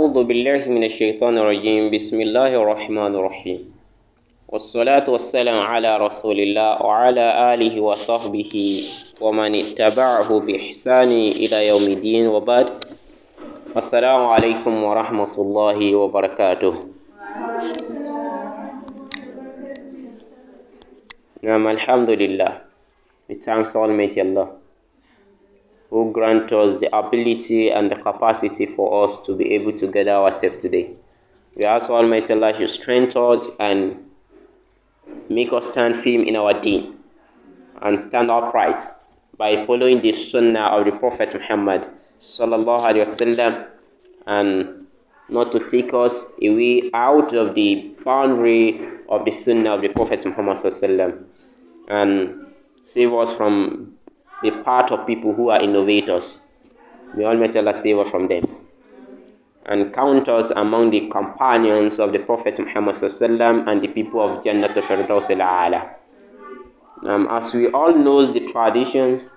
أعوذ بالله من الشيطان الرجيم بسم الله الرحمن الرحيم والصلاة والسلام على رسول الله وعلى آله وصحبه ومن اتبعه بإحسان إلى يوم الدين وبعد السلام عليكم ورحمة الله وبركاته. Alhamdulillah, we thanks Almighty Allah who grant us the ability and the capacity for us to be able to gather ourselves today. We ask Almighty Allah to strengthen us and make us stand firm in our deen and stand upright by following the sunnah of the Prophet Muhammad sallallahu alaihi wasallam, and not to take us away out of the boundary of the sunnah of the Prophet Muhammad sallallahu alaihi wasallam, and save us from the part of people who are innovators. May Almighty Allah save us from them and count us among the companions of the Prophet Muhammad sallallahu and the people of Jannatul Firdaus al-A'la. As we all know, the traditions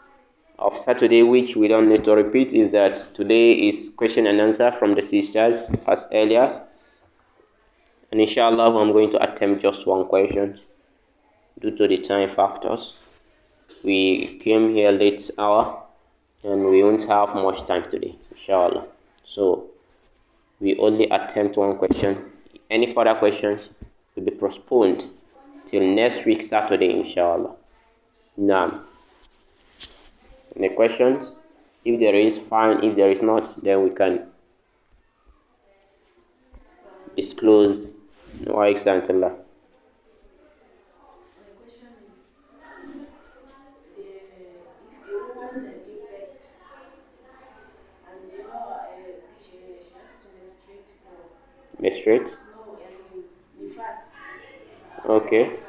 of Saturday, which we don't need to repeat, is that today is question and answer from the sisters as earlier, and inshallah I'm going to attempt just one question due to the time factors. We came here late hour and we won't have much time today, inshallah. So we only attempt one question. Any further questions will be postponed till next week Saturday, inshallah. Now, any questions? If there is, fine. If there is not, then we can disclose. Wa example. Menstruate? Okay.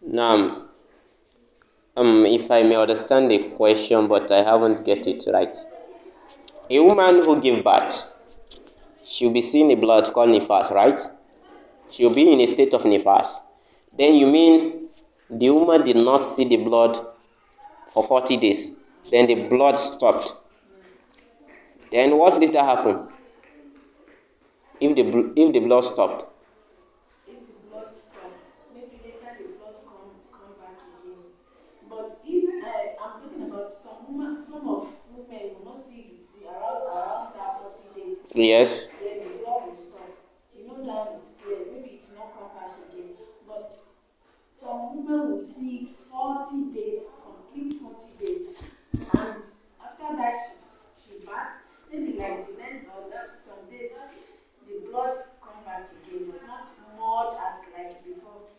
Now, if I may understand the question, but I haven't get it right. A woman who gives birth, she'll be seeing a blood called nifas, right? She'll be in a state of nifas. Then you mean the woman did not see the blood for 40 days. Then the blood stopped. Then what later happened? If the blood stopped? Yes. Then the blood will stop. You know that is clear. Maybe it will not come back again. But some women will see 40 days, complete 40 days. And after that, she baths. Maybe like the next or some days, the blood come back again. But not much as like before.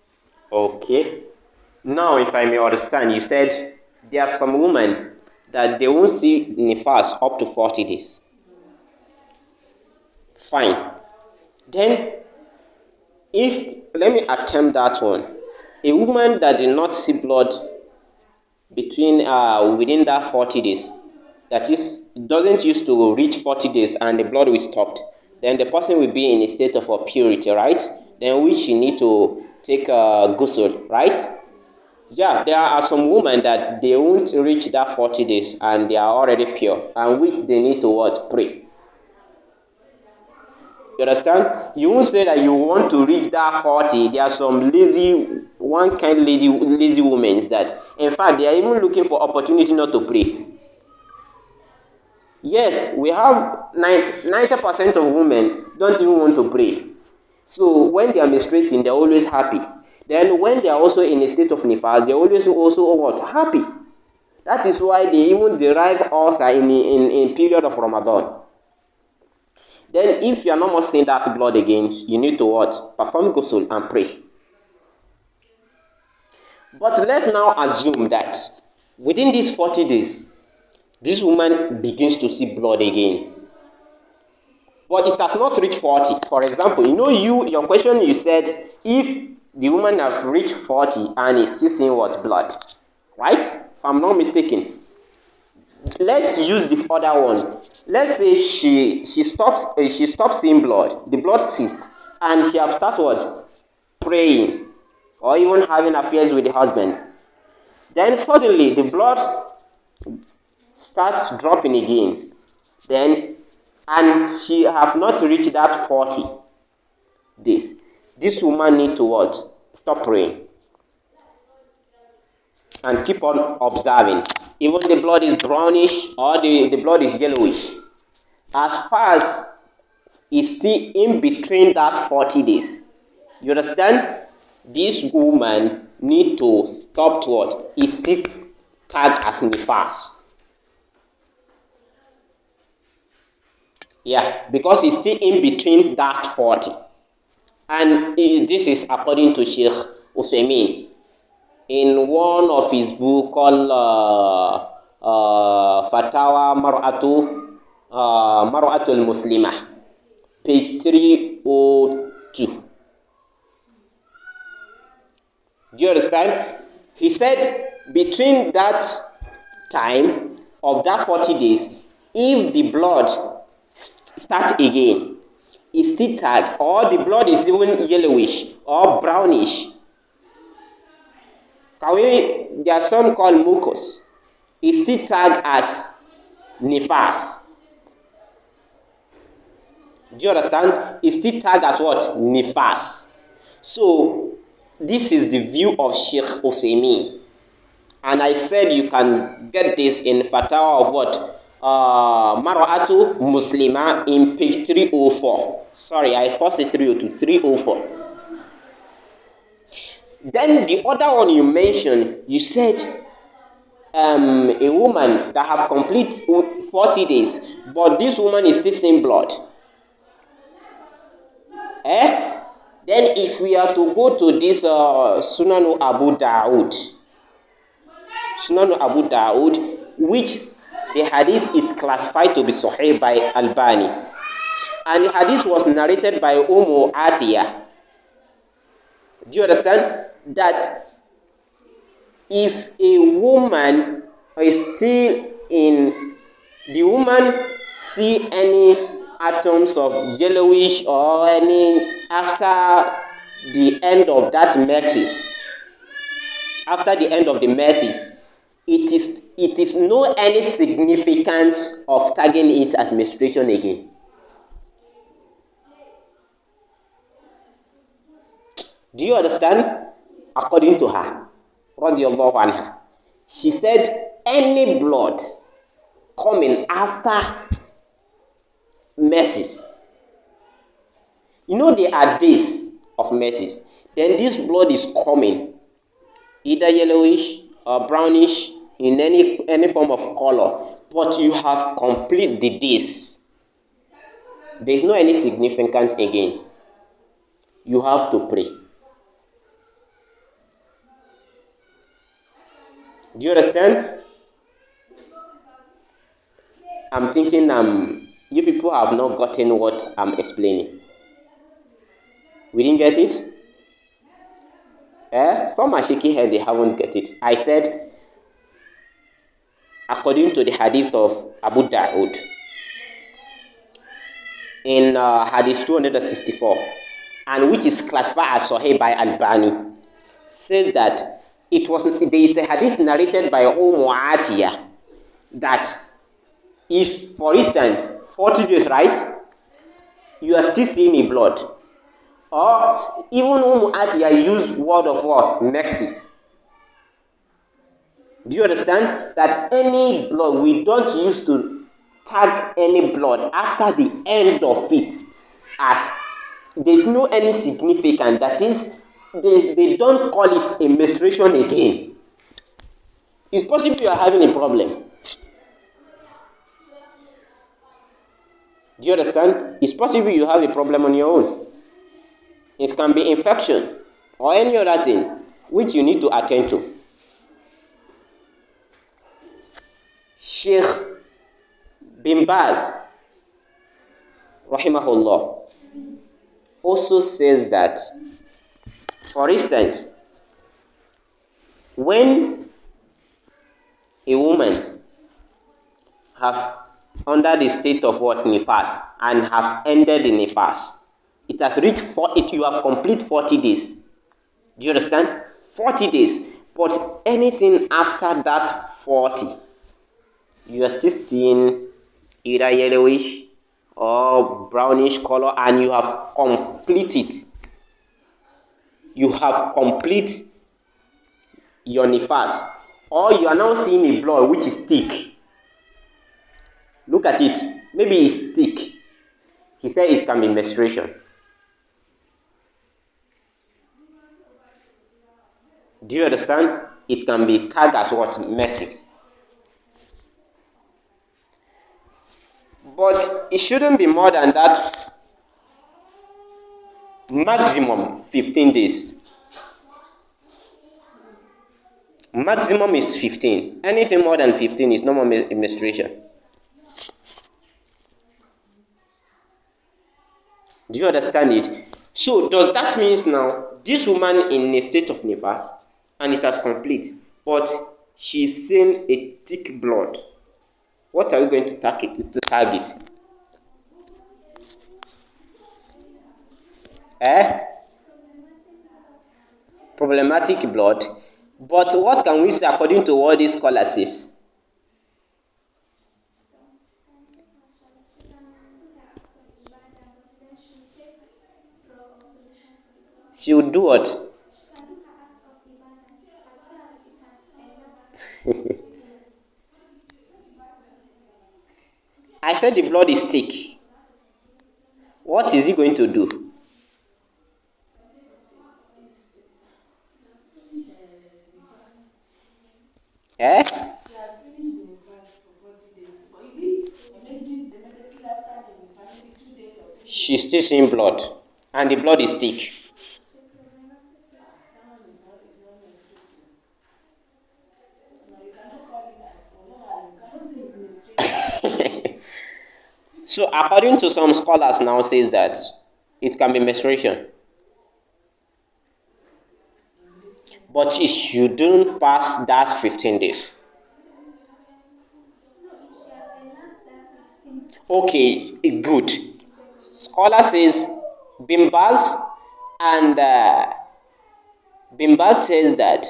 Okay. Now, if I may understand, you said there are some women that they won't see nifas up to 40 days. Fine. Then, let me attempt that one. A woman that did not see blood within that 40 days, that is, doesn't used to reach 40 days and the blood will stop, then the person will be in a state of purity, right? Then which she need to take guhsl, right? Yeah, there are some women that they won't reach that 40 days and they are already pure, and which they need to what? Pray. You understand? You won't say that you want to reach that 40. There are some lazy women that, in fact, they are even looking for opportunity not to pray. Yes, we have 90% of women don't even want to pray. So when they are menstruating, they're always happy. Then when they are also in a state of nifas, they're always also what? Happy. That is why they even derive ulcer in period of Ramadan. Then if you are no more seeing that blood again, you need to what? Perform guhsl and pray. But let's now assume that within these 40 days, this woman begins to see blood again. but it has not reached 40. For example, your question, you said if the woman have reached 40 and is still seeing what? Blood. Right? If I'm not mistaken. Let's use the other one. Let's say she stops seeing blood. The blood ceased, and she have started what? Praying, or even having affairs with the husband. Then suddenly the blood starts dropping again. And she have not reached that 40 days. This woman need to what? Stop praying and keep on observing. Even the blood is brownish or the blood is yellowish. As far as it's still in between that 40 days. You understand? This woman need to stop to what? It's still tagged as nifas. Yeah, because it's still in between that 40. And this is according to Sheikh Uthaymeen in one of his book called Fatawa Mar'atul Muslimah, page 302. Do you understand? He said between that time of that 40 days, if the blood starts again, it's still tagged, or the blood is even yellowish or brownish. There are some called mucus. It's still tagged as nifas. Do you understand? It's still tagged as what? Nifas. So this is the view of Sheikh Uthaymeen. And I said you can get this in Fatawa of what? Mar'atu Muslima in page 304. Sorry, I forced it 302, 304. Then the other one you mentioned, you said a woman that have complete 40 days, but this woman is still seeing blood. Then if we are to go to this Sunan Abu Dawood, which the hadith is classified to be Sahih by Albani, and the hadith was narrated by Atiyah. Do you understand? That if a woman is still in, the woman see any atoms of yellowish or any after the end of that menses, after the end of the menses, it is no any significance of tagging it as menstruation again. Do you understand? According to her, radiyallahu anha, she said any blood coming after menses, there are days of menses, then this blood is coming either yellowish or brownish in any form of color, but you have complete the days. There is no any significance again. You have to pray. Do you understand? I'm thinking you people have not gotten what I'm explaining. We didn't get it? Some are shaking head, they haven't get it. I said, according to the hadith of Abu Dawood, in hadith 264, and which is classified as Sahih by Albani, says that there is a hadith narrated by Atiyah that if, for instance, 40 days, right, you are still seeing a blood, or even Atiyah use word of what? Menses. Do you understand? That any blood, we don't use to tag any blood after the end of it as there's no any significance. That is, they don't call it a menstruation again. It's possible you are having a problem. Do you understand? It's possible you have a problem on your own. It can be infection or any other thing which you need to attend to. Sheikh bin Baz rahimahullah, also says that, for instance, when a woman have under the state of what nifas and have ended the nifas, it has reached you have complete 40 days. Do you understand? 40 days. But anything after that 40, you are still seeing either yellowish or brownish color, and you have completed. You have complete your nifas, or you are now seeing a blood which is thick. Look at it. Maybe it's thick. He said it can be menstruation. Do you understand? It can be tagged as what? Menses. But it shouldn't be more than that. Maximum 15 days. Maximum is 15. Anything more than 15 is normal menstruation. Do you understand it? So does that mean now this woman in a state of nifas and it has complete, but she's seeing a thick blood? What are we going to target? Problematic blood. But what can we say according to what this scholar says? She would do what? I said the blood is thick. What is he going to do? She's still seeing blood, and the blood is thick. So according to some scholars now says that it can be menstruation, but it shouldn't pass that 15 days. Okay, good. Scholar says Bimbas and Bimbas says that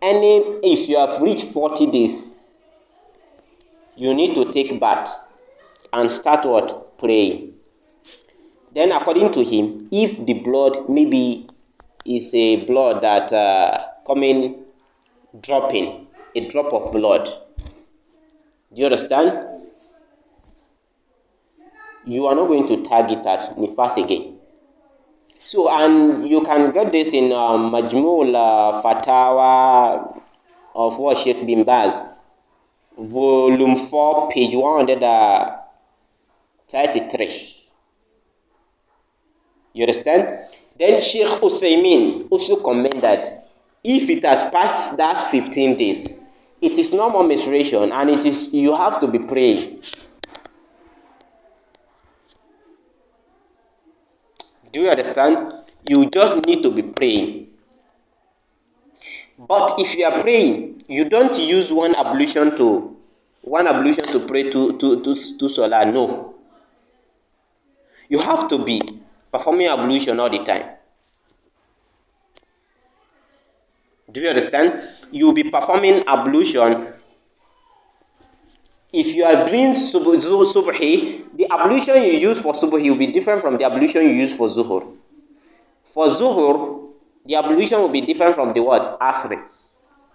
if you have reached 40 days, you need to take bath and start what? Praying. Then according to him, if the blood maybe is a blood that dropping, a drop of blood, do you understand? You are not going to tag it as nifas again. So, and you can get this in Majmul Fatawa of what Sheikh bin Baz, volume 4, page 133. You understand? Then Sheikh Uthaymeen also comment that if it has passed that 15 days, it is normal menstruation, and you have to be praying. Do you understand? You just need to be praying. But if you are praying, you don't use one ablution to pray to Salah. No. You have to be performing ablution all the time. Do you understand? You will be performing ablution. If you are doing subhi, the ablution you use for subhi will be different from the ablution you use for zuhur. For zuhur, the ablution will be different from the what? Asri.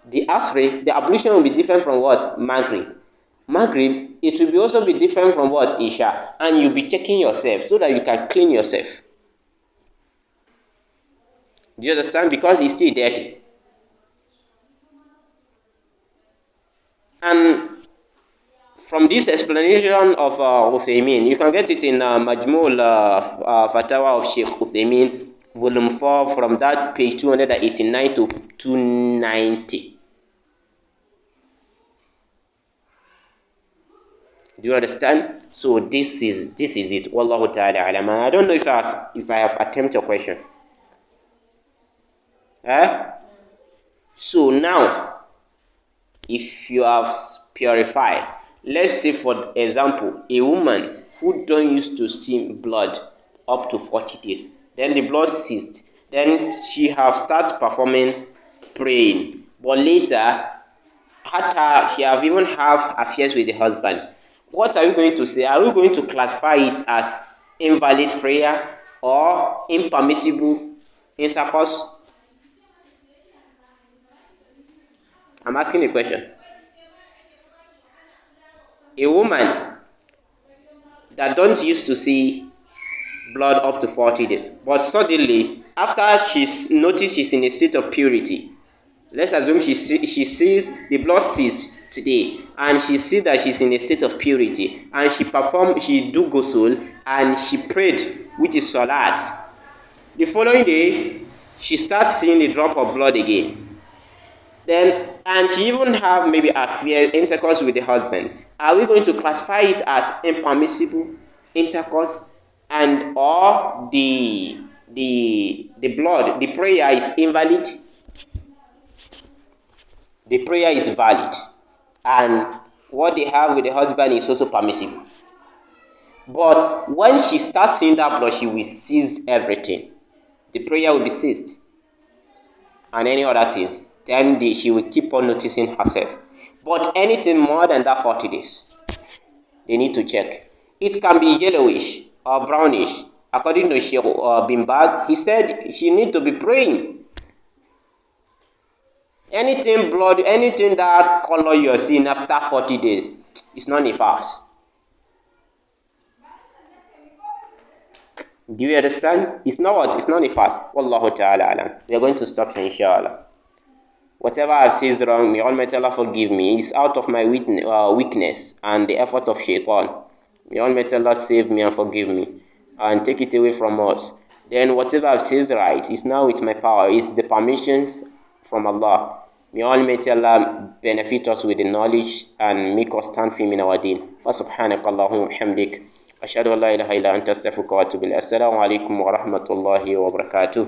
The ablution will be different from what? Maghrib. Maghrib, it will also be different from what? Isha. And you'll be checking yourself so that you can clean yourself. Do you understand? Because it's still dirty. And from this explanation of Uthaymeen, you can get it in Majmul Fatawa of Sheikh Uthaymeen, volume 4, from that page 289 to 290. Do you understand? So this is it. Wallahu ta'ala alam. I don't know if I have attempted your question. So now, if you have purified, let's say for example, a woman who don't used to see blood up to 40 days, then the blood ceased, then she have started performing praying, but later she have even have affairs with the husband. What are we going to say? Are we going to classify it as invalid prayer or impermissible intercourse? I'm asking a question. A woman that don't used to see blood up to 40 days, but suddenly after she's noticed she's in a state of purity, let's assume she sees the blood ceased today, and she sees that she's in a state of purity, and she do guhsl and she prayed, which is salat. The following day, she starts seeing a drop of blood again. And she even have maybe intercourse with the husband. Are we going to classify it as impermissible intercourse, and or the prayer is invalid? The prayer is valid, and what they have with the husband is also permissible. But when she starts seeing that blood, she will cease everything. The prayer will be ceased, and any other things. Then she will keep on noticing herself. But anything more than that 40 days, they need to check. It can be yellowish or brownish. According to Sheikh bin Baz, he said she need to be praying. Anything blood, anything that color you are seeing after 40 days, it's not nifas. Do you understand? It's not what? It's not nifas. Wallahu ta'ala alam. We are going to stop here, inshallah. Whatever I say is wrong, may Almighty Allah forgive me. It's out of my weakness and the effort of shaitan. May Almighty Allah save me and forgive me and take it away from us. Then whatever I say is right, it's now with my power. It's the permissions from Allah. May Almighty Allah benefit us with the knowledge and make us stand firm in our deen. فسبحانك اللهم وبحمدك أشهد أن لا إله إلا أنت أستغفرك وأتوب إليك. السلام عليكم ورحمة الله وبركاته.